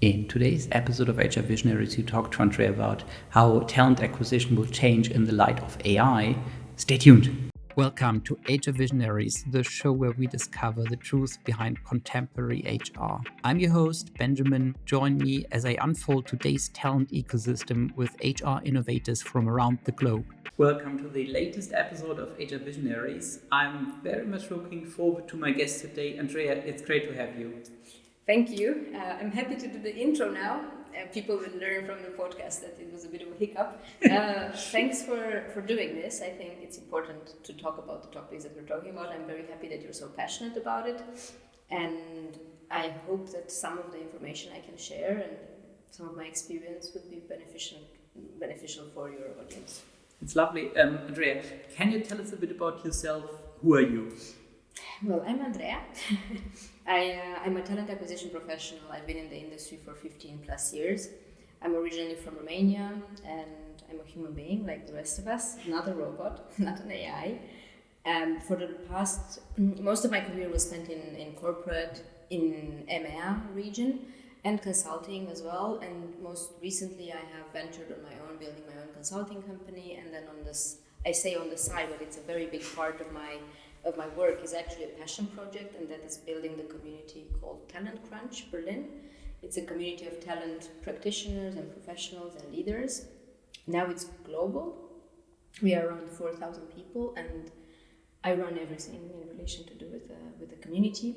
In today's episode of HR Visionaries, you talk to Andrea about how talent acquisition will change in the light of AI. Stay tuned. Welcome to HR Visionaries, the show where we discover the truth behind contemporary HR. I'm your host, Benjamin. Join me as I unfold today's talent ecosystem with HR innovators from around the globe. Welcome to the latest episode of HR Visionaries. I'm very much looking forward to my guest today. Andrea, it's great to have you. Thank you. I'm happy to do the intro now. People will learn from the podcast that it was a bit of a hiccup. Thanks for doing this. I think it's important to talk about the topics that we're talking about. I'm very happy that you're so passionate about it. And I hope that some of the information I can share and some of my experience would be beneficial for your audience. It's lovely. Andrea, can you tell us a bit about yourself? Who are you? Well, I'm Andrea. I'm a talent acquisition professional. I've been in the industry for 15 plus years. I'm originally from Romania and I'm a human being like the rest of us, not a robot, not an AI. And for the past, most of my career was spent in corporate, in EMEA region and consulting as well. And most recently I have ventured on my own, building my own consulting company. And then I say on the side, but it's a very big part of my work is actually a passion project, and that is building the community called Talent Crunch Berlin. It's a community of talent practitioners and professionals and leaders. Now it's global. We are around 4,000 people, and I run everything in relation to do with the community.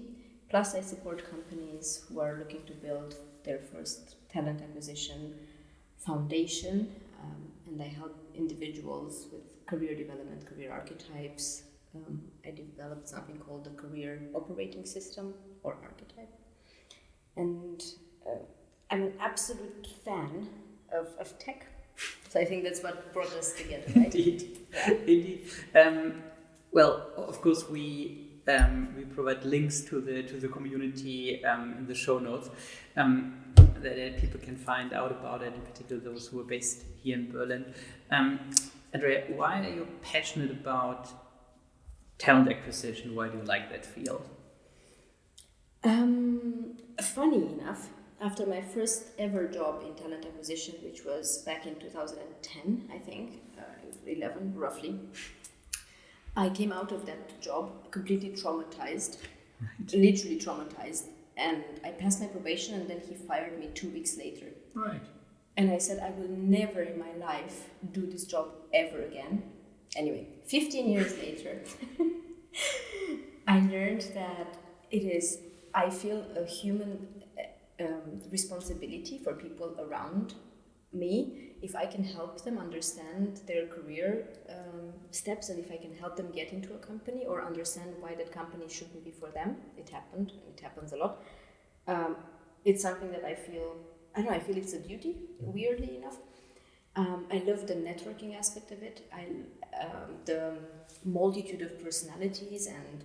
Plus, I support companies who are looking to build their first talent acquisition foundation, and I help individuals with career development, career archetypes. I developed something called the career operating system or archetype. And I'm an absolute fan of tech. So I think that's what brought us together, right? Indeed. Yeah. Indeed. Well, of course, we provide links to the community in the show notes that people can find out about it, in particular those who are based here in Berlin. Andrea, why are you passionate about talent acquisition? Why do you like that field? Funny enough, after my first ever job in talent acquisition, which was back in 2010, I think, 11 roughly, I came out of that job completely traumatized, right. Literally traumatized, and I passed my probation and then he fired me 2 weeks later. Right. And I said, I will never in my life do this job ever again. Anyway, 15 years later, I learned that I feel a human responsibility for people around me. If I can help them understand their career steps, and if I can help them get into a company or understand why that company shouldn't be for them, it happens a lot. It's something that I feel it's a duty, weirdly enough. I love the networking aspect of it. The multitude of personalities and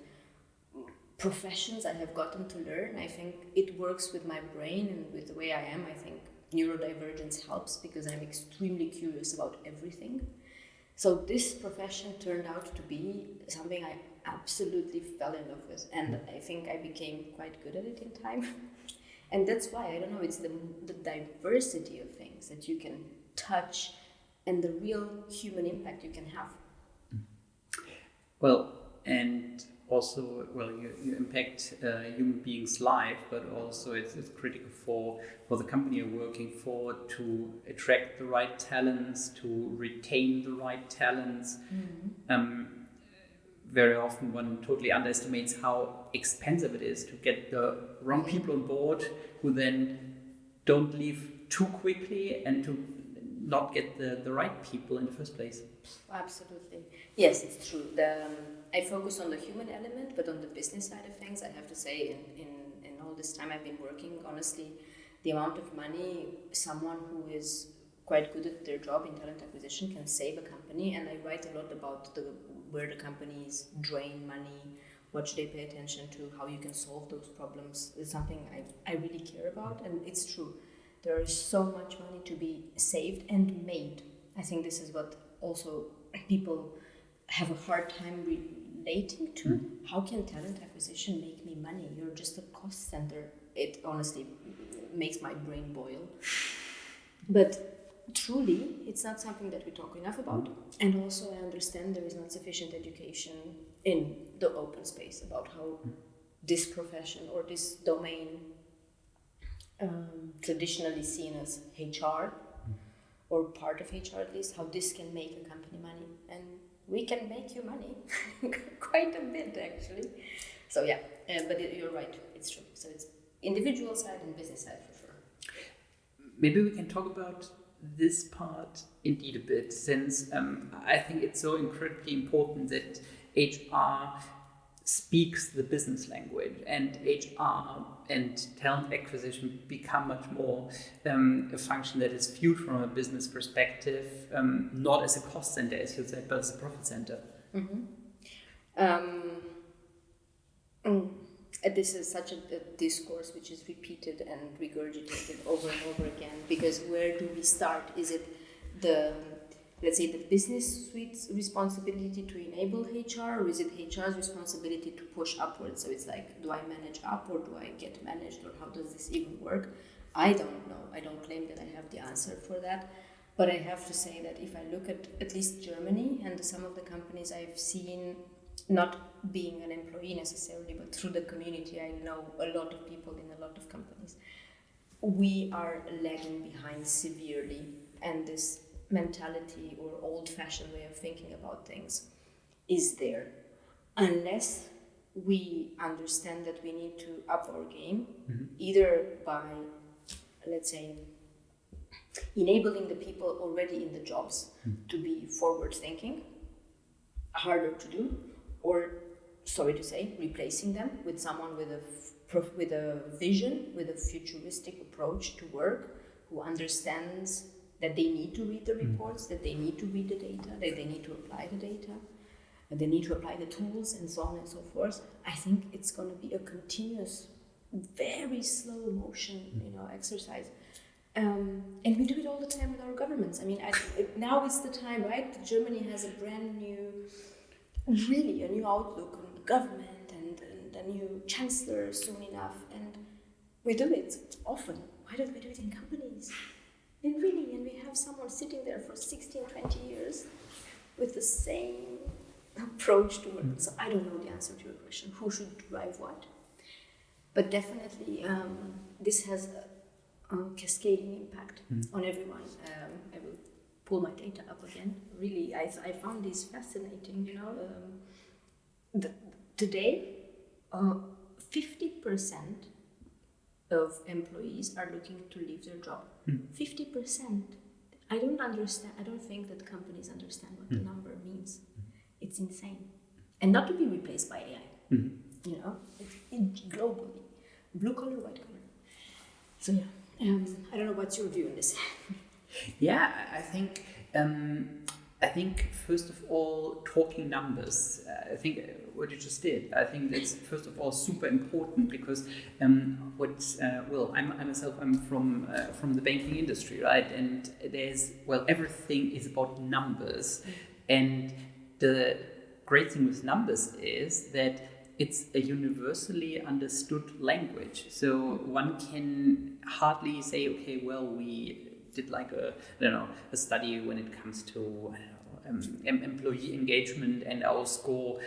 professions I have gotten to learn. I think it works with my brain and with the way I am. I think neurodivergence helps because I'm extremely curious about everything. So this profession turned out to be something I absolutely fell in love with, and I think I became quite good at it in time. And that's why, I don't know, it's the diversity of things that you can touch and the real human impact you can have. Well, and also, you impact human beings' life, but also it's critical for the company you're working for to attract the right talents, to retain the right talents. Mm-hmm. Very often one totally underestimates how expensive it is to get the wrong people on board who then don't leave too quickly and to not get the right people in the first place. Absolutely. Yes, it's true. I focus on the human element, but on the business side of things, I have to say in all this time I've been working, honestly, the amount of money someone who is quite good at their job in talent acquisition can save a company. And I write a lot about where the companies drain money, what should they pay attention to, how you can solve those problems. It's something I really care about, and it's true. There is so much money to be saved and made. I think this is what also people have a hard time relating to. How can talent acquisition make me money? You're just a cost center. It honestly makes my brain boil. But truly, it's not something that we talk enough about. And also I understand there is not sufficient education in the open space about how this profession or this domain, traditionally seen as HR, or part of HR at least, how this can make a company money. And we can make you money, quite a bit actually. So yeah, but you're right, it's true. So it's individual side and business side for sure. Maybe we can talk about this part indeed a bit, since I think it's so incredibly important that HR speaks the business language, and HR and talent acquisition become much more a function that is viewed from a business perspective, not as a cost center, as you said, but as a profit center. This is such a discourse which is repeated and regurgitated over and over again, because where do we start? Is it let's say the business suite's responsibility to enable HR, or is it HR's responsibility to push upwards? So it's like, do I manage up or do I get managed, or how does this even work? I don't know. I don't claim that I have the answer for that. But I have to say that if I look at least Germany and some of the companies I've seen, not being an employee necessarily, but through the community, I know a lot of people in a lot of companies, we are lagging behind severely, and this mentality or old-fashioned way of thinking about things is there. Unless we understand that we need to up our game, either by, let's say, enabling the people already in the jobs to be forward-thinking, harder to do, or, sorry to say, replacing them with someone with a vision, with a futuristic approach to work, who understands that they need to read the reports, that they need to read the data, that they need to apply the data, and they need to apply the tools, and so on and so forth. I think it's going to be a continuous, very slow motion, exercise. And we do it all the time with our governments. I mean, now is the time, right? Germany has a brand new, really a new outlook on government and a new chancellor soon enough. And we do it often. Why don't we do it in companies? And we have someone sitting there for 16, 20 years with the same approach to work. So I don't know the answer to your question, who should drive what. But definitely this has a cascading impact on everyone. I will pull my data up again. Really, I found this fascinating, today, 50% of employees are looking to leave their job. 50%. I don't understand. I don't think that companies understand what the number means. It's insane. And not to be replaced by AI. It's globally. Blue collar, white collar. So yeah, I don't know what's your view on this. Yeah, I think first of all, talking numbers. I think what you just did. I think that's first of all super important, because I'm from the banking industry, right? And everything is about numbers, and the great thing with numbers is that it's a universally understood language. So one can hardly say, okay, well, we did like a study when it comes to employee engagement, and our score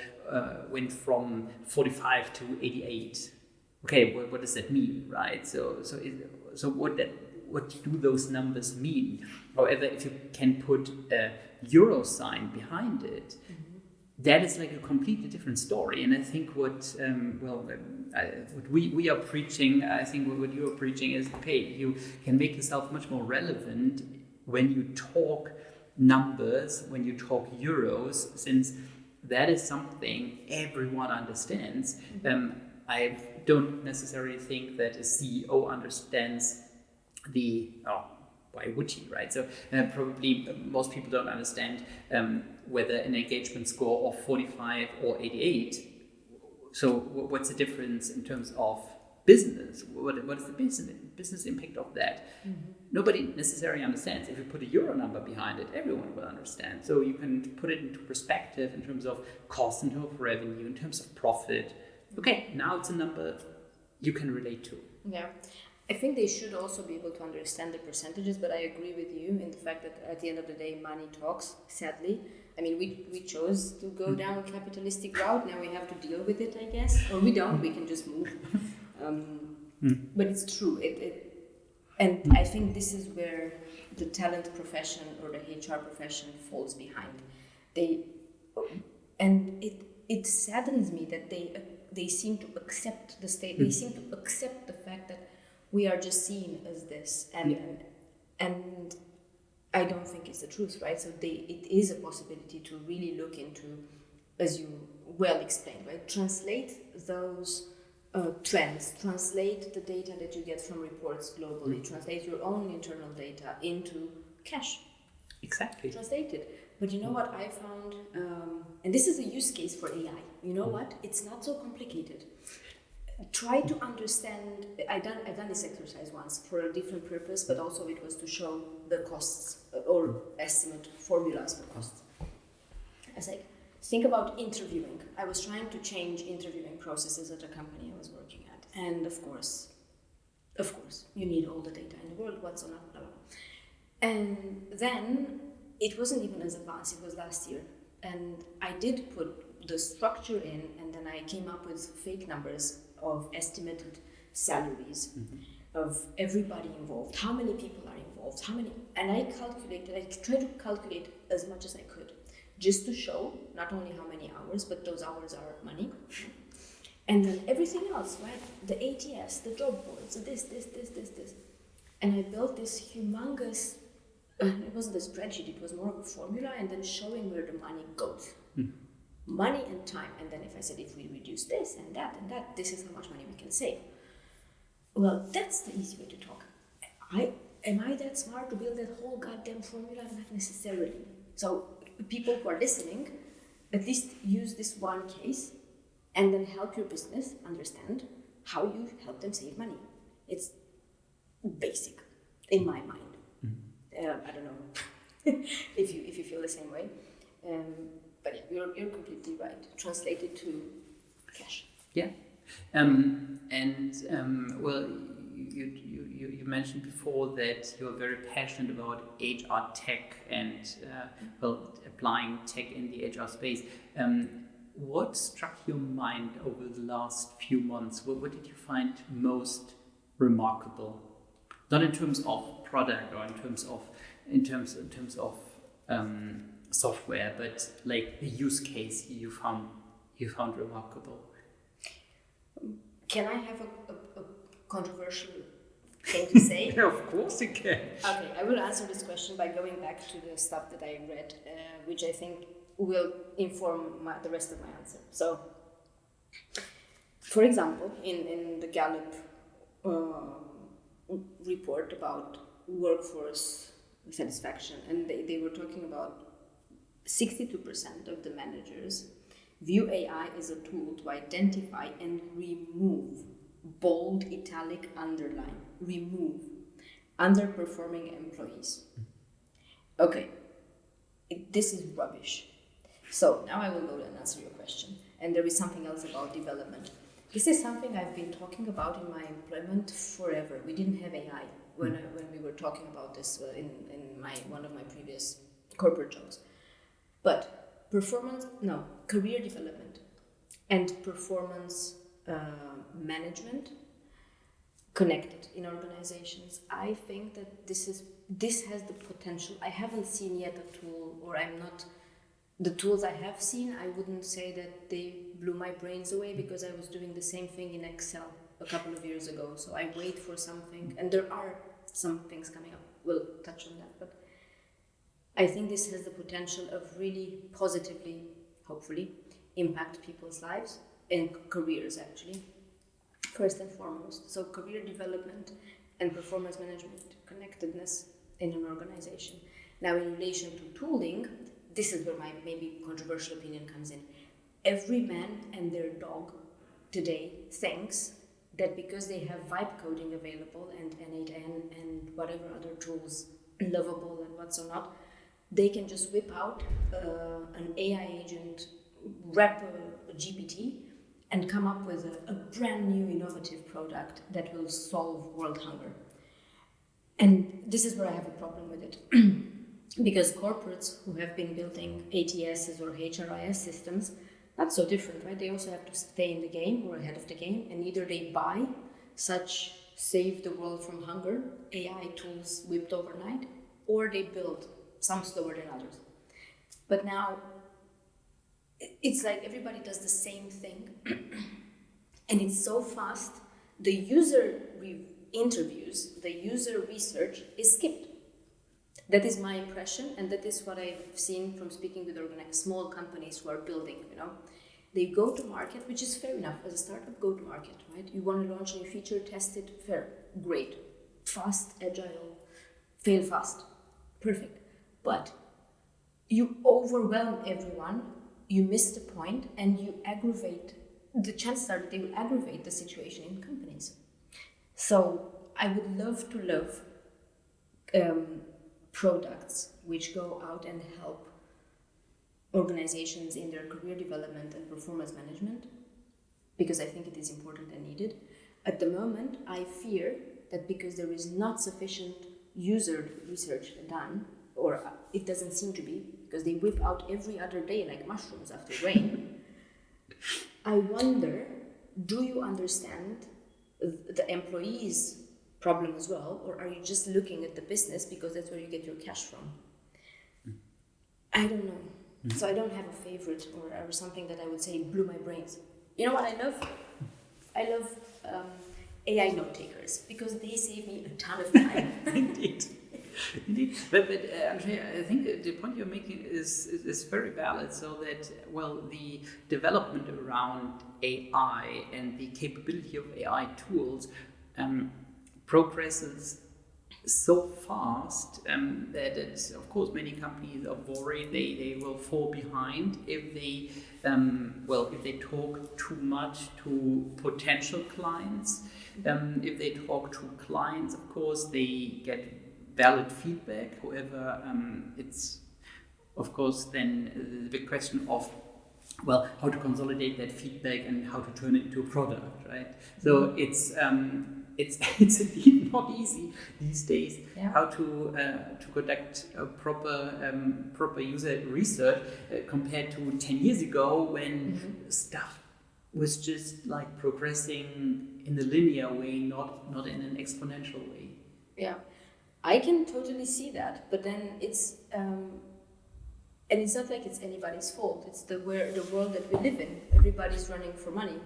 went from 45 to 88. Okay, what does that mean, right? So what do those numbers mean? However, if you can put a euro sign behind it, that is like a completely different story. And I think what we are preaching, I think what you are preaching is, okay, you can make yourself much more relevant when you talk numbers, when you talk euros, since that is something everyone understands. I don't necessarily think that a CEO understands why would he, right? So probably most people don't understand whether an engagement score of 45 or 88. So what's the difference in terms of business? What is the business impact of that? Nobody necessarily understands. If you put a euro number behind it, everyone will understand. So you can put it into perspective in terms of cost, in terms of revenue, in terms of profit. Okay, now it's a number you can relate to. Yeah. I think they should also be able to understand the percentages, but I agree with you in the fact that at the end of the day, money talks, sadly. I mean, we chose to go down a capitalistic route, now we have to deal with it, I guess. Or we don't, we can just move. But it's true. And I think this is where the talent profession or the HR profession falls behind. It saddens me that they seem to accept the state. They seem to accept the fact that we are just seen as this, and I don't think it's the truth, right? So it is a possibility to really look into, as you well explained, right? Translate those trends, translate the data that you get from reports globally, translate your own internal data into cash. Exactly. Translate it. But you know what I found, and this is a use case for AI. You know what? It's not so complicated. Try to understand. I've done this exercise once for a different purpose, but also it was to show the costs or estimate formulas for costs. I was like, think about interviewing. I was trying to change interviewing processes at a company I was working at, and of course, you need all the data in the world. What's on up, blah, blah. And then it wasn't even as advanced. It was last year, and I did put the structure in, and then I came up with fake numbers of estimated salaries of everybody involved, how many people are involved, and I tried to calculate as much as I could, just to show not only how many hours, but those hours are money, and then everything else, right? The ATS, the job boards, this, and I built this humongous. It wasn't a spreadsheet; it was more of a formula, and then showing where the money goes. Money and time, and then if I said if we reduce this and that, this is how much money we can save. Well, that's the easy way to talk. Am I that smart to build that whole goddamn formula? Not necessarily. So people who are listening, at least use this one case, and then help your business understand how you help them save money. It's basic, in my mind. I don't know if you feel the same way. But yeah, you're completely right. Translate it to cash. Yeah, well, you mentioned before that you're very passionate about HR tech and applying tech in the HR space. What struck your mind over the last few months? What did you find most remarkable? Not in terms of product or in terms of software, but like the use case you found remarkable. Can I have a controversial thing to say? Yeah, of course you can. Okay, I will answer this question by going back to the stuff that I read, which I think will inform the rest of my answer. So, for example, in the Gallup report about workforce satisfaction, and they were talking about 62% of the managers view AI as a tool to identify and remove, bold, italic, underline, remove underperforming employees. Okay, this is rubbish. So now I will go and answer your question. And there is something else about development. This is something I've been talking about in my employment forever. We didn't have AI when we were talking about this in one of my previous corporate jobs. But career development and performance management connected in organizations. I think that this has the potential. I haven't seen yet a tool, or the tools I have seen, I wouldn't say that they blew my brains away, because I was doing the same thing in Excel a couple of years ago. So I wait for something, and there are some things coming up. We'll touch on that, but I think this has the potential of really positively, hopefully, impact people's lives and careers, actually, first and foremost. So career development and performance management, connectedness in an organization. Now, in relation to tooling, this is where my maybe controversial opinion comes in. Every man and their dog today thinks that because they have vibe coding available and N8N and whatever other tools, Lovable and what's or not, they can just whip out an AI agent, wrap a GPT, and come up with a brand new innovative product that will solve world hunger. And this is where I have a problem with it. Because corporates who have been building ATSs or HRIS systems, not so different, right? They also have to stay in the game or ahead of the game, and either they buy such save the world from hunger AI tools whipped overnight, or they build, some slower than others. But now it's like everybody does the same thing, and it's so fast. The user interviews, the user research is skipped. That is my impression, and that is what I've seen from speaking with small companies who are building, They go to market, which is fair enough. As a startup, go to market, right? You want to launch a new feature, test it, fair, great. Fast, agile, fail fast, perfect. But you overwhelm everyone, you miss the point, and you aggravate, the chances are that they will aggravate the situation in companies. So I would love products which go out and help organizations in their career development and performance management, because I think it is important and needed. At the moment, I fear that because there is not sufficient user research done, or it doesn't seem to be, because they whip out every other day like mushrooms after rain, I wonder, do you understand the employees' problem as well, or are you just looking at the business because that's where you get your cash from? I don't know. So I don't have a favorite or something that I would say blew my brains. You know what I love? I love AI note takers, because they save me a ton of time. Indeed. But Andrea, I think the point you're making is very valid. So that, well, the development around AI and the capability of AI tools progresses so fast that it's, of course, many companies are worried they will fall behind if they if they talk too much to potential clients. If they talk to clients, of course, they get valid feedback. However, it's, of course, then the big question of, well, how to consolidate that feedback and how to turn it into a product, right? So it's indeed not easy these days. Yeah. How to conduct a proper user research compared to 10 years ago, when stuff was just like progressing in a linear way, not in an exponential way. Yeah, I can totally see that, but then it's and it's not like it's anybody's fault. It's the world that we live in. Everybody's running for money,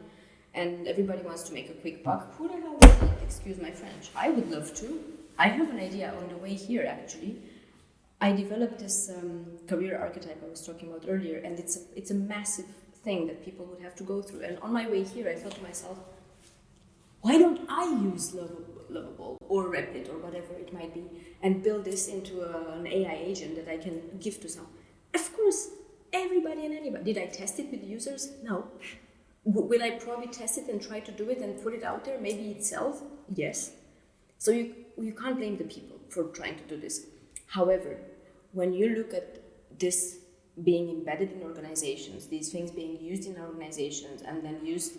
and everybody wants to make a quick buck. Who the hell would, excuse my French? I would love to. I have an idea on the way here, actually. I developed this career archetype I was talking about earlier, and it's a massive thing that people would have to go through. And on my way here, I thought to myself, why don't I use Lovable or Replit or whatever it might be, and build this into an AI agent that I can give to some? Of course, everybody and anybody. Did I test it with users? No. Will I probably test it and try to do it and put it out there? Maybe it sells? Yes. So you can't blame the people for trying to do this. However, when you look at this being embedded in organizations, these things being used in organizations and then used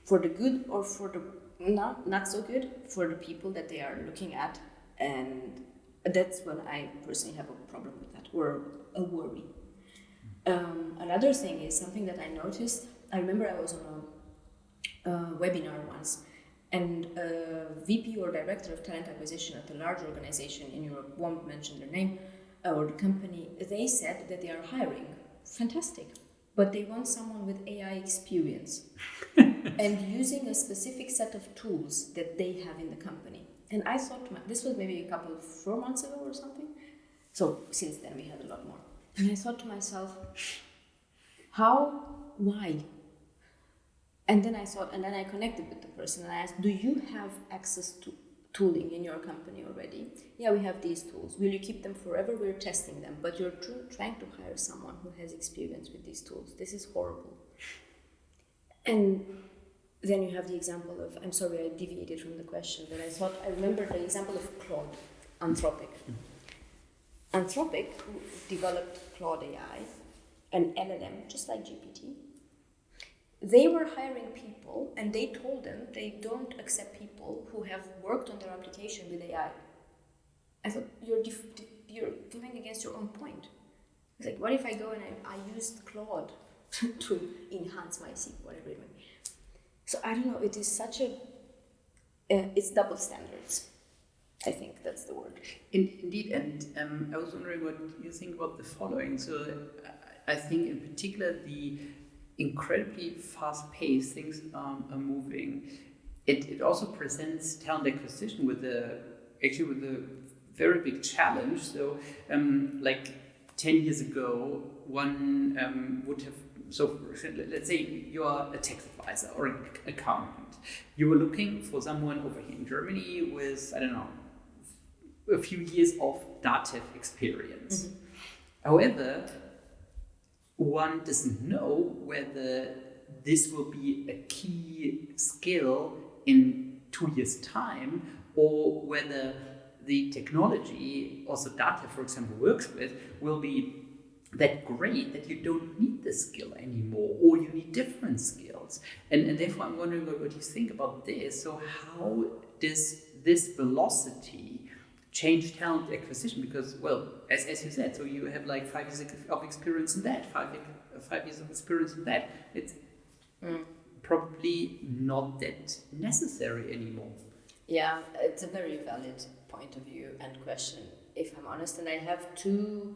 for the good or for the not so good for the people that they are looking at, and that's when I personally have a problem with that, or a worry. Another thing is something that I noticed. I remember I was on a webinar once, and a VP or director of talent acquisition at a large organization in Europe, won't mention their name or the company, they said that they are hiring. Fantastic. But they want someone with AI experience and using a specific set of tools that they have in the company. And I thought, this was maybe 4 months ago or something. So since then we had a lot more. And I thought to myself, why? And then I connected with the person and I asked, do you have access to tooling in your company already? Yeah, we have these tools. Will you keep them forever? We're testing them, but you're trying to hire someone who has experience with these tools. This is horrible. And then you have the example of, I'm sorry, I deviated from the question, but I remember the example of Claude, Anthropic. Anthropic, who developed Claude AI, an LLM, just like GPT, they were hiring people and they told them they don't accept people who have worked on their application with AI. I thought, you're going against your own point. It's like, what if I go and I used Claude to enhance my CV, whatever it may be. So I don't know, it is such it's double standards. I think that's the word. Indeed, and I was wondering what you think about the following. So I think in particular the incredibly fast-paced things are moving. It also presents talent acquisition with a very big challenge. So like 10 years ago, one would have, so let's say you are a tax advisor or an accountant. You were looking for someone over here in Germany with, I don't know, a few years of dative experience. Mm-hmm. However, one doesn't know whether this will be a key skill in 2 years' time, or whether the technology, also data, for example, works with, will be that great that you don't need the skill anymore, or you need different skills. And therefore, I'm wondering what you think about this. So how does this velocity change talent acquisition? Because, well, as you said, so you have like 5 years of experience in that, 5 years of experience in that. It's probably not that necessary anymore. Yeah, it's a very valid point of view and question, if I'm honest. And I have two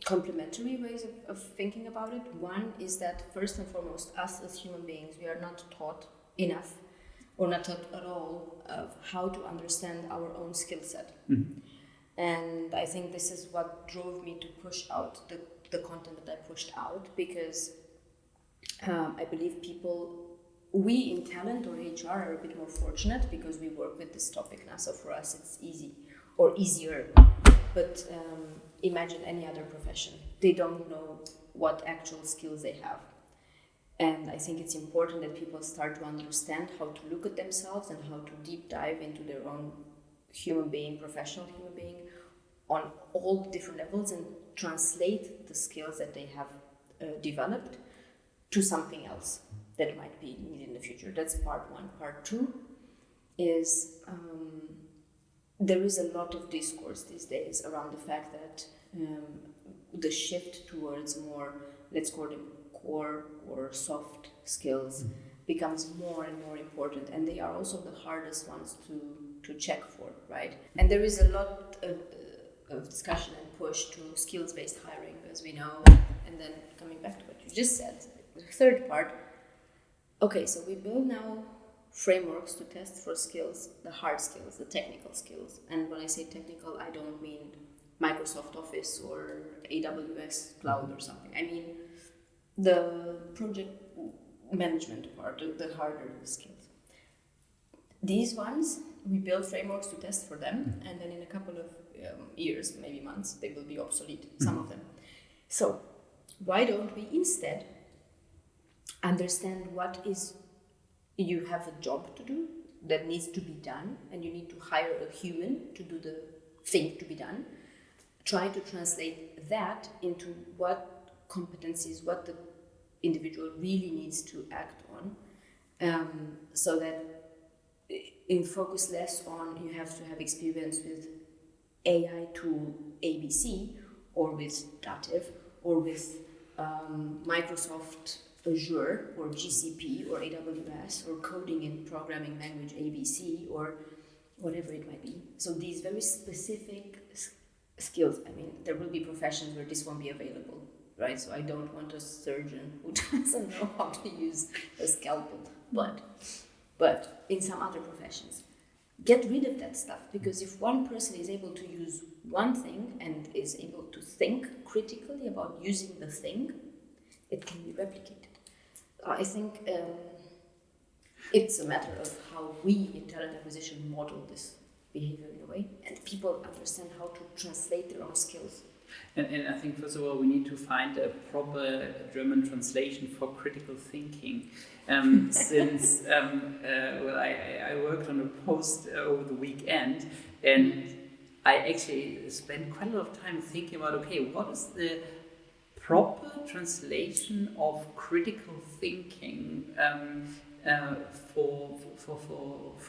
complementary ways of thinking about it. One is that, first and foremost, us as human beings, we are not taught enough or not taught at all of how to understand our own skill set. Mm-hmm. And I think this is what drove me to push out the content that I pushed out, because I believe we in talent or HR are a bit more fortunate because we work with this topic now, so for us it's easy or easier. But imagine any other profession. They don't know what actual skills they have. And I think it's important that people start to understand how to look at themselves and how to deep dive into their own human being, professional human being, on all different levels, and translate the skills that they have developed to something else that might be needed in the future. That's part one. Part two is there is a lot of discourse these days around the fact that the shift towards more, let's call them core or soft skills, becomes more and more important, and they are also the hardest ones to check for, right? And there is a lot of discussion and push to skills-based hiring, as we know. And then coming back to what you just said, the third part, okay, so we build now frameworks to test for skills, the hard skills, the technical skills. And when I say technical, I don't mean Microsoft Office or AWS Cloud or something. I mean the project management part, the harder skills. These ones, we build frameworks to test for them, and then in a couple of years, maybe months, they will be obsolete, some of them. So why don't we instead understand what is, you have a job to do that needs to be done, and you need to hire a human to do the thing to be done. Try to translate that into what competencies, what the individual really needs to act on, so that in focus less on you have to have experience with AI tool ABC, or with Dativ, or with Microsoft Azure or GCP or AWS, or coding in programming language ABC, or whatever it might be. So these very specific skills, I mean, there will be professions where this won't be available, right? So I don't want a surgeon who doesn't know how to use a scalpel, but in some other professions, get rid of that stuff, because if one person is able to use one thing and is able to think critically about using the thing, it can be replicated. I think it's a matter of how we in talent acquisition model this behavior in a way, and people understand how to translate their own skills. And I think, first of all, we need to find a proper German translation for critical thinking. Since I worked on a post over the weekend, and I actually spent quite a lot of time thinking about, okay, what is the proper translation of critical thinking for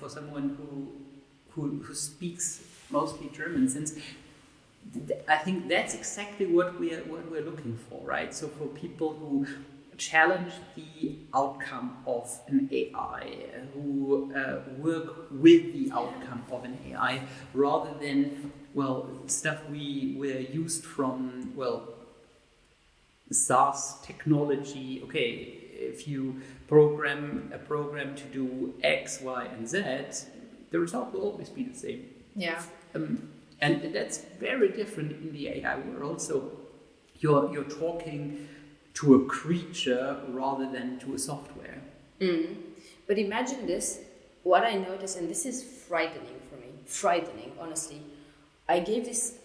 someone who speaks mostly German, since I think that's exactly what we're looking for, right? So for people who challenge the outcome of an AI, who work with the outcome of an AI, rather than, well, stuff we're used from, well, SaaS technology. Okay, if you program a program to do X, Y, and Z, the result will always be the same. Yeah. And that's very different in the AI world. So you're talking to a creature rather than to a software. But imagine this, what I noticed, and this is frightening for me, honestly. I gave this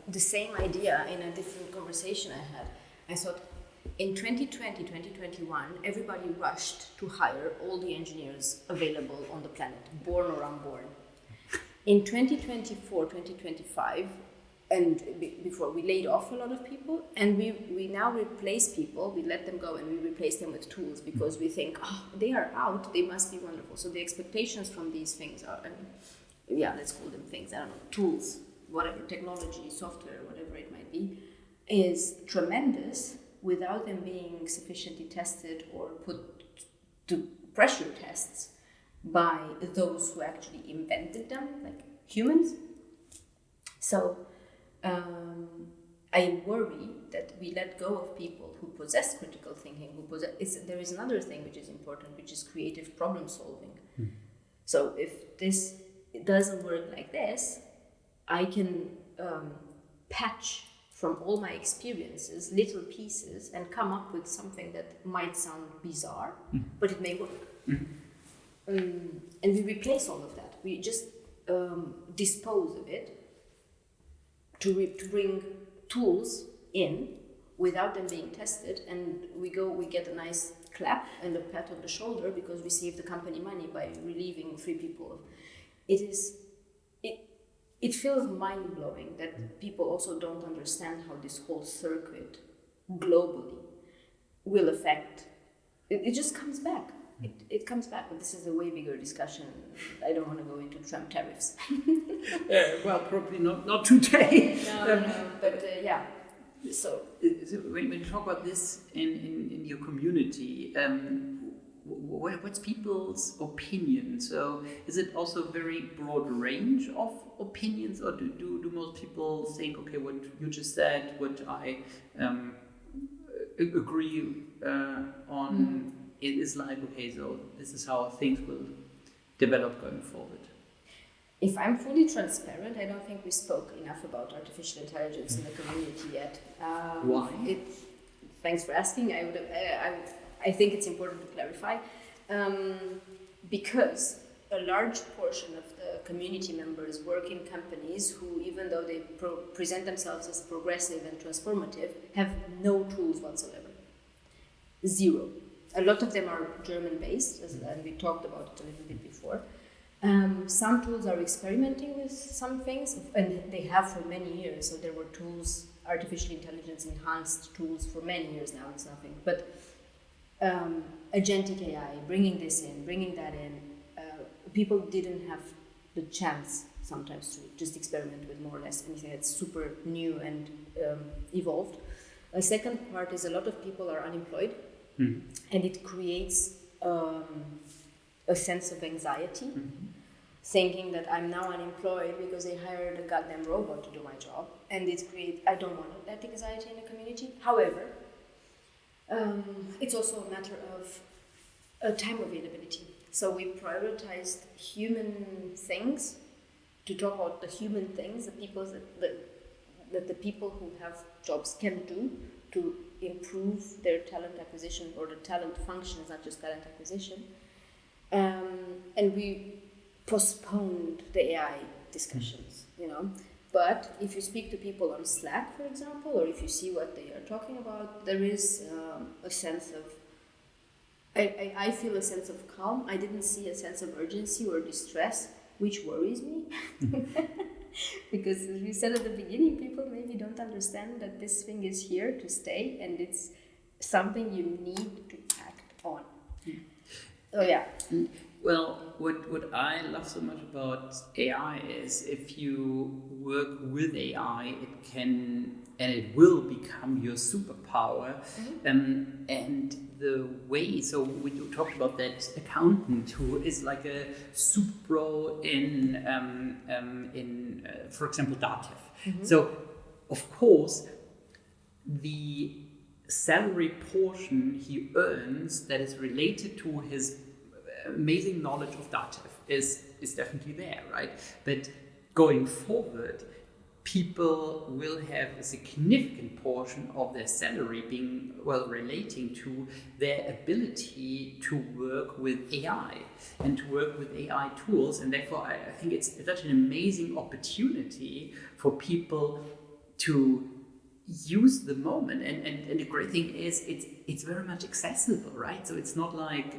the same idea in a different conversation I had. I thought, in 2020, 2021, everybody rushed to hire all the engineers available on the planet, born or unborn. In 2024, 2025, and before, we laid off a lot of people, and we now replace people, we let them go and we replace them with tools, because we think, they are out, they must be wonderful. So the expectations from these things are, let's call them things, I don't know, tools, whatever, technology, software, whatever it might be, is tremendous without them being sufficiently tested or put to pressure tests by those who actually invented them, like humans. So I worry that we let go of people who possess critical thinking, there is another thing which is important, which is creative problem solving. So if it doesn't work like this, I can patch from all my experiences little pieces and come up with something that might sound bizarre, but it may work. And we replace all of that. We just dispose of it to bring tools in without them being tested, and we get a nice clap and a pat on the shoulder because we saved the company money by relieving 3 people. It feels mind-blowing that people also don't understand how this whole circuit globally will affect. It just comes back. It comes back, but this is a way bigger discussion. I don't want to go into Trump tariffs. Well, probably not today. No, but yeah. So when you talk about this in your community, what's people's opinion? So is it also a very broad range of opinions, or do most people think, okay, what you just said, what I agree on, it is like, okay, so this is how things will develop going forward? If I'm fully transparent, I don't think we spoke enough about artificial intelligence in the community yet. Why? Thanks for asking. I think it's important to clarify, because a large portion of the community members work in companies who, even though they present themselves as progressive and transformative, have no tools whatsoever. Zero. A lot of them are German-based, and we talked about it a little bit before. Some tools are experimenting with some things, and they have for many years. So there were tools, artificial intelligence enhanced tools for many years now. It's nothing. But agentic AI, bringing this in, bringing that in, people didn't have the chance sometimes to just experiment with more or less anything that's super new and evolved. A second part is a lot of people are unemployed, and it creates a sense of anxiety, thinking that I'm now unemployed because they hired a goddamn robot to do my job, and I don't want that anxiety in the community. However, it's also a matter of time availability. So we prioritized human things to talk about the human things, that the people who have jobs can do to improve their talent acquisition, or the talent function is not just talent acquisition. And we postponed the AI discussions, But if you speak to people on Slack, for example, or if you see what they are talking about, there is a sense of, I feel a sense of calm. I didn't see a sense of urgency or distress, which worries me. Because as we said at the beginning, people maybe don't understand that this thing is here to stay and it's something you need to act on. Oh yeah. Well, what I love so much about AI is if you work with AI, it can and it will become your superpower. And the way, so we talked about that accountant who is like a super pro in for example, Dativ. So, of course, the salary portion he earns that is related to his amazing knowledge of Dativ is definitely there, right? But going forward, people will have a significant portion of their salary being, relating to their ability to work with AI and to work with AI tools. And therefore, I think it's such an amazing opportunity for people to use the moment, and the great thing is it's very much accessible, right? So it's not like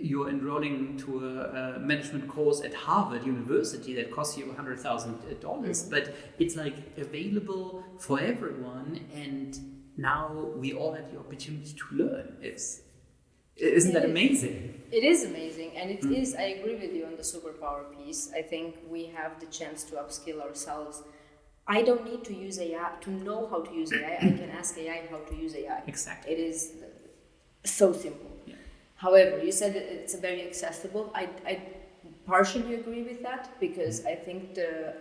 you're enrolling to a management course at Harvard University that costs you $100,000, but it's like available for everyone, and now we all have the opportunity to learn. Isn't that amazing? It is amazing, and it is. I agree with you on the superpower piece. I think we have the chance to upskill ourselves. I don't need to use AI to know how to use AI. I can ask AI how to use AI. Exactly. It is so simple. Yeah. However, you said it's very accessible. I partially agree with that, because I think there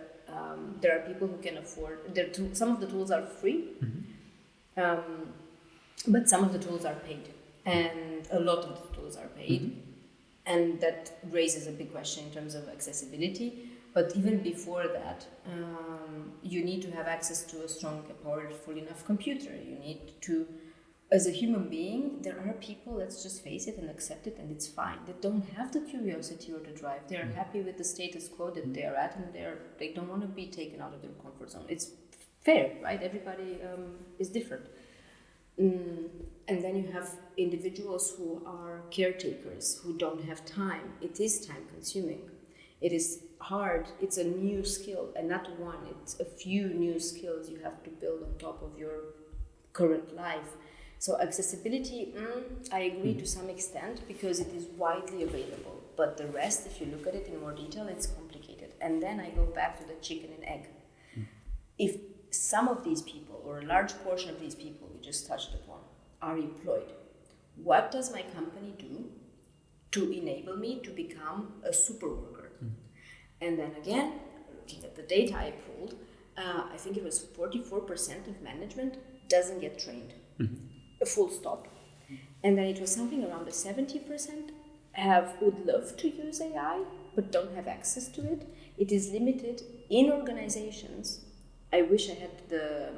are people who can afford. Some of the tools are free, but some of the tools are paid, and a lot of the tools are paid, and that raises a big question in terms of accessibility. But even before that, you need to have access to a strong, powerful enough computer. You need to, as a human being, there are people, let's just face it and accept it, and it's fine. They don't have the curiosity or the drive. They are happy with the status quo that they are at, and they don't want to be taken out of their comfort zone. It's fair, right? Everybody is different. And then you have individuals who are caretakers, who don't have time. It is time consuming. It is hard. It's a new skill, and not one. It's a few new skills you have to build on top of your current life. So accessibility, I agree to some extent, because it is widely available. But the rest, if you look at it in more detail, it's complicated. And then I go back to the chicken and egg. If some of these people, or a large portion of these people we just touched upon, are employed, what does my company do to enable me to become a super worker? And then again, looking at the data I pulled, I think it was 44% of management doesn't get trained. A full stop. And then it was something around the 70% would love to use AI, but don't have access to it. It is limited in organizations. I wish I had the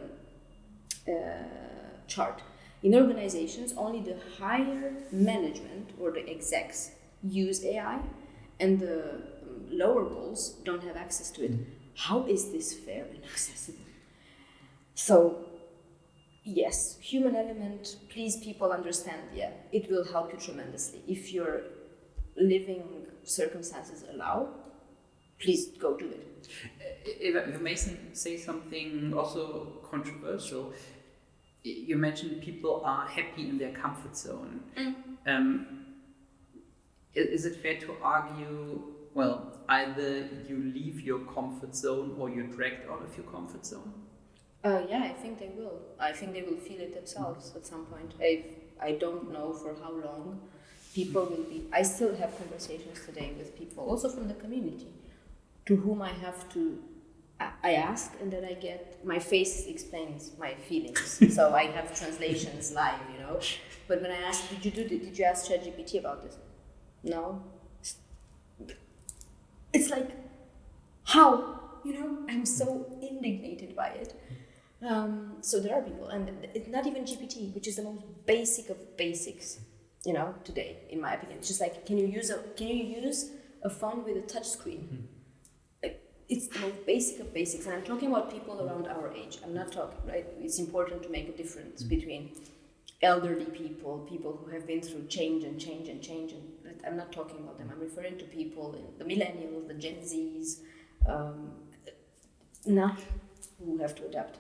chart. In organizations, only the higher management or the execs use AI, and the lower roles don't have access to it. How is this fair and accessible? So, yes, human element, please people understand, it will help you tremendously. If your living circumstances allow, please go do it. If I may say something also controversial, you mentioned people are happy in their comfort zone. Is it fair to argue, either you leave your comfort zone or you're dragged out of your comfort zone? I think they will. I think they will feel it themselves at some point. I don't know for how long people will be. I still have conversations today with people, also from the community, to whom I have to. I ask, and then I get my face explains my feelings. So I have translations live, But when I ask, did you ask ChatGPT about this? No. It's like, how? I'm so indignated by it. So there are people, and it's not even GPT, which is the most basic of basics, today, in my opinion. It's just like, can you use a phone with a touch screen? It's the most basic of basics, and I'm talking about people around our age. I'm not talking, right? It's important to make a difference between elderly people who have been through change, and I'm not talking about them. I'm referring to people, the millennials, the Gen Zs, who have to adapt.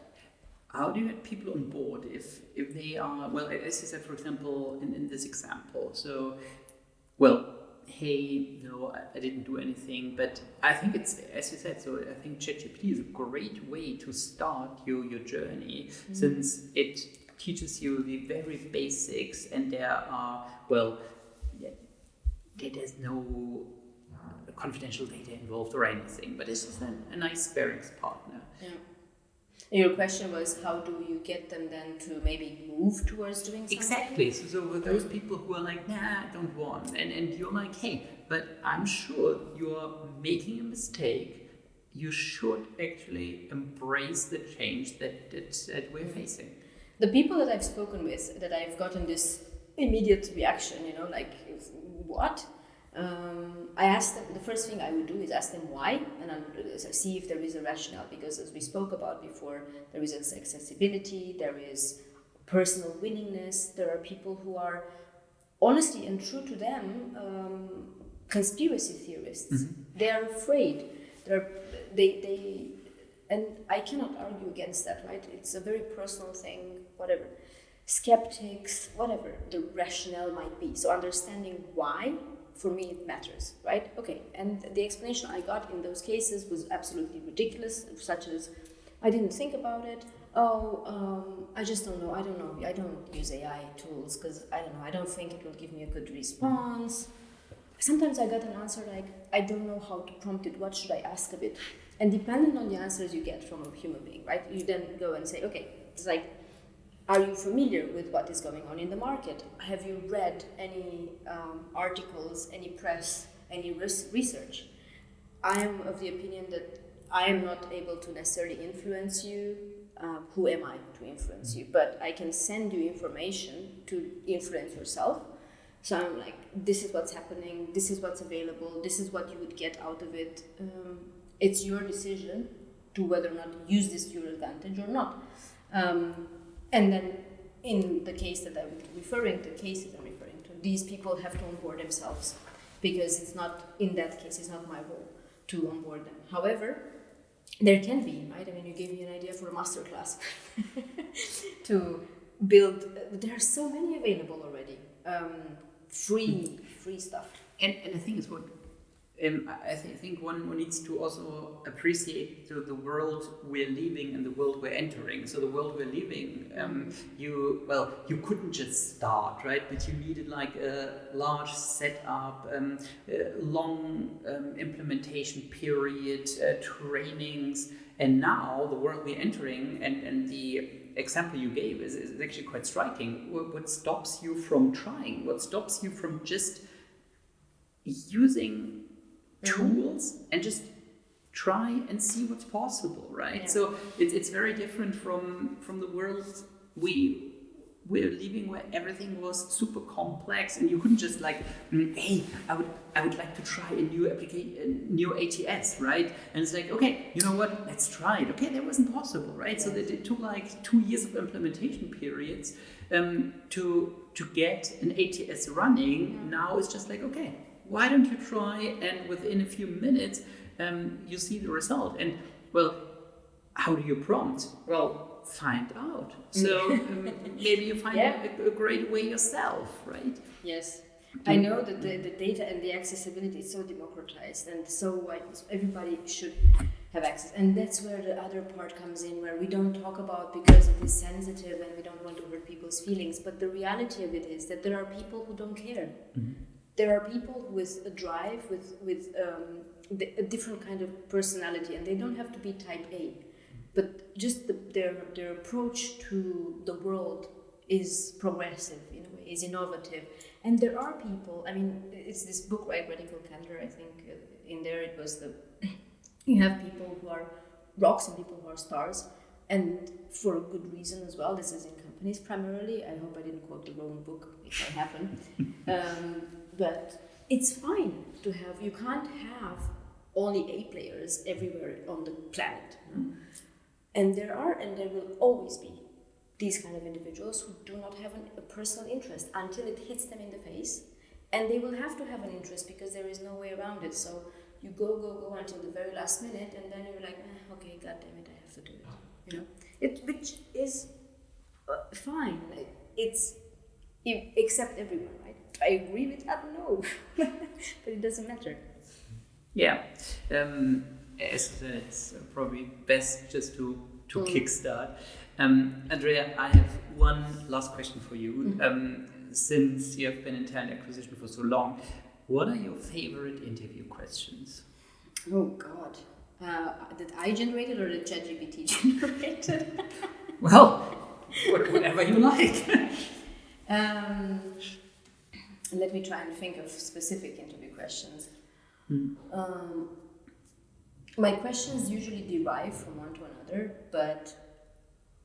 How do you get people on board if they are, well, as you said, for example, in this example, so, well, hey, no, I didn't do anything, but I think it's, as you said, so I think ChatGPT is a great way to start your journey, since it teaches you the very basics, and there are, well, there's no confidential data involved or anything, but it's just a nice sparring partner. Yeah. Your question was, how do you get them then to maybe move towards doing something? Exactly. So with those people who are like, nah, I don't want, and you're like, hey, but I'm sure you're making a mistake. You should actually embrace the change that we're facing. The people that I've spoken with, that I've gotten this immediate reaction, like, what? I asked them, the first thing I would do is ask them why, and see if there is a rationale, because as we spoke about before, there is accessibility, there is personal willingness, there are people who are honestly and true to them conspiracy theorists. They are afraid. They and I cannot argue against that, right? It's a very personal thing, whatever. Skeptics, whatever the rationale might be. So understanding why, for me, it matters, right? Okay, and the explanation I got in those cases was absolutely ridiculous, such as, I didn't think about it. I just don't know. I don't know. I don't use AI tools because I don't know. I don't think it will give me a good response. Sometimes I got an answer like, I don't know how to prompt it. What should I ask of it? And depending on the answers you get from a human being, right? You then go and say, okay, it's like, are you familiar with what is going on in the market? Have you read any articles, any press, any research? I am of the opinion that I am not able to necessarily influence you. Who am I to influence you? But I can send you information to influence yourself. So I'm like, this is what's happening, this is what's available, this is what you would get out of it. It's your decision to whether or not use this to your advantage or not. And then in the case that I'm referring to, these people have to onboard themselves, because it's not, in that case, it's not my role to onboard them. However, there can be, right? I mean, you gave me an idea for a masterclass to build, there are so many available already, free stuff. And the thing is, what I think one needs to also appreciate the world we're leaving and the world we're entering. So the world we're leaving, you couldn't just start, right? But you needed like a large setup, long implementation period, trainings. And now the world we're entering, and the example you gave is actually quite striking. What stops you from trying? What stops you from just using tools and just try and see what's possible, right? Yeah. So it's very different from the world we're living, where everything was super complex, and you couldn't just like, hey, I would like to try a new application, new ATS, right? And it's like, okay, you know what? Let's try it. Okay, that wasn't possible, right? Yes. So that it took like 2 years of implementation periods to get an ATS running. Yeah. Now it's just like, okay, why don't you try? And within a few minutes, you see the result. And well, how do you prompt? Well, find out. So maybe you find a great way yourself, right? Yes. I know that the data and the accessibility is so democratized and so wide, everybody should have access. And that's where the other part comes in, where we don't talk about because it is sensitive and we don't want to hurt people's feelings. But the reality of it is that there are people who don't care. Mm-hmm. There are people with a drive, with a different kind of personality, and they don't have to be type A. But just their approach to the world is progressive in a way, is innovative. And there are people, I mean, it's this book, right, Radical Candor, I think, in there it was you have people who are rocks and people who are stars, and for a good reason as well. This is in companies primarily. I hope I didn't quote the wrong book, if I happen. But it's fine to have, you can't have only A players everywhere on the planet. Mm-hmm. And there are, and there will always be, these kind of individuals who do not have a personal interest until it hits them in the face, and they will have to have an interest because there is no way around it. So you go until the very last minute, and then you're like, okay, God damn it, I have to do it. You know, which is fine. It's except everyone, right? I agree with that, no, but it doesn't matter. Yeah, as I said, it's probably best just to kickstart. Andrea, I have one last question for you. Since you have been in talent acquisition for so long, what are your favorite interview questions? Oh God, that I generated or that ChatGPT generated? Well, whatever you like. Let me try and think of specific interview questions. My questions usually derive from one to another, but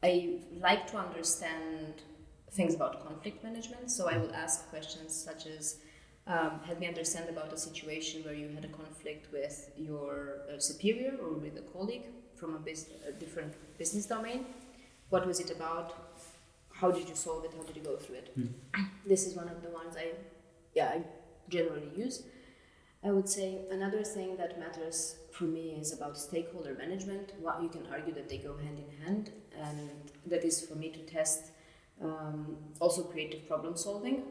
I like to understand things about conflict management. So I will ask questions such as, help me understand about a situation where you had a conflict with your superior or with a colleague from a different business domain. What was it about? How did you solve it? How did you go through it? This is one of the ones I generally use. I would say another thing that matters for me is about stakeholder management. Well, you can argue that they go hand in hand, and that is for me to test also creative problem solving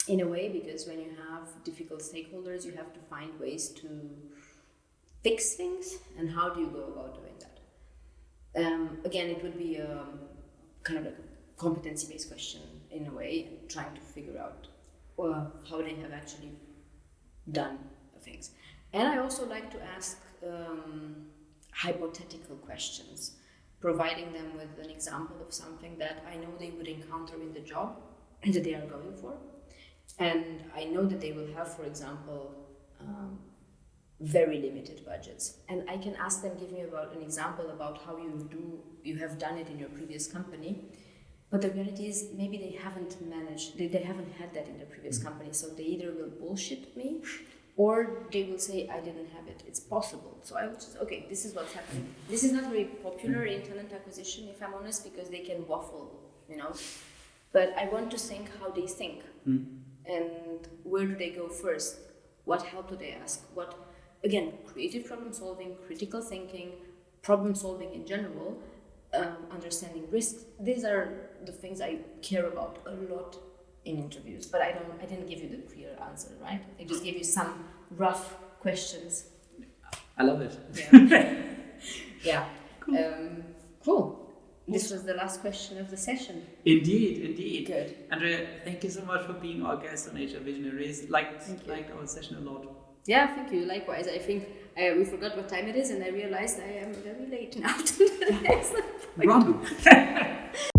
in a way, because when you have difficult stakeholders, you have to find ways to fix things, and how do you go about doing that? Again, it would be kind of like a competency-based question in a way, trying to figure out how they have actually done things. And I also like to ask hypothetical questions, providing them with an example of something that I know they would encounter in the job that they are going for. And I know that they will have, for example, very limited budgets. And I can ask them, give me about an example about how you have done it in your previous company. But the reality is maybe they haven't managed, they haven't had that in their previous company. So they either will bullshit me, or they will say, I didn't have it. It's possible. So I will just, okay, this is what's happening. This is not very popular in talent acquisition, if I'm honest, because they can waffle, you know. But I want to think how they think. And where do they go first? What help do they ask? What, again, creative problem solving, critical thinking, problem solving in general, understanding risks. These are the things I care about a lot in interviews, but I didn't give you the clear answer, right? I just gave you some rough questions. I love it. Yeah. Cool. This was the last question of the session. Indeed. Good. Andrea, thank you so much for being our guest on HR Visionaries. Liked our session a lot. Yeah, thank you. Likewise. I think we forgot what time it is, and I realized I am very late now to the next appointment. Run.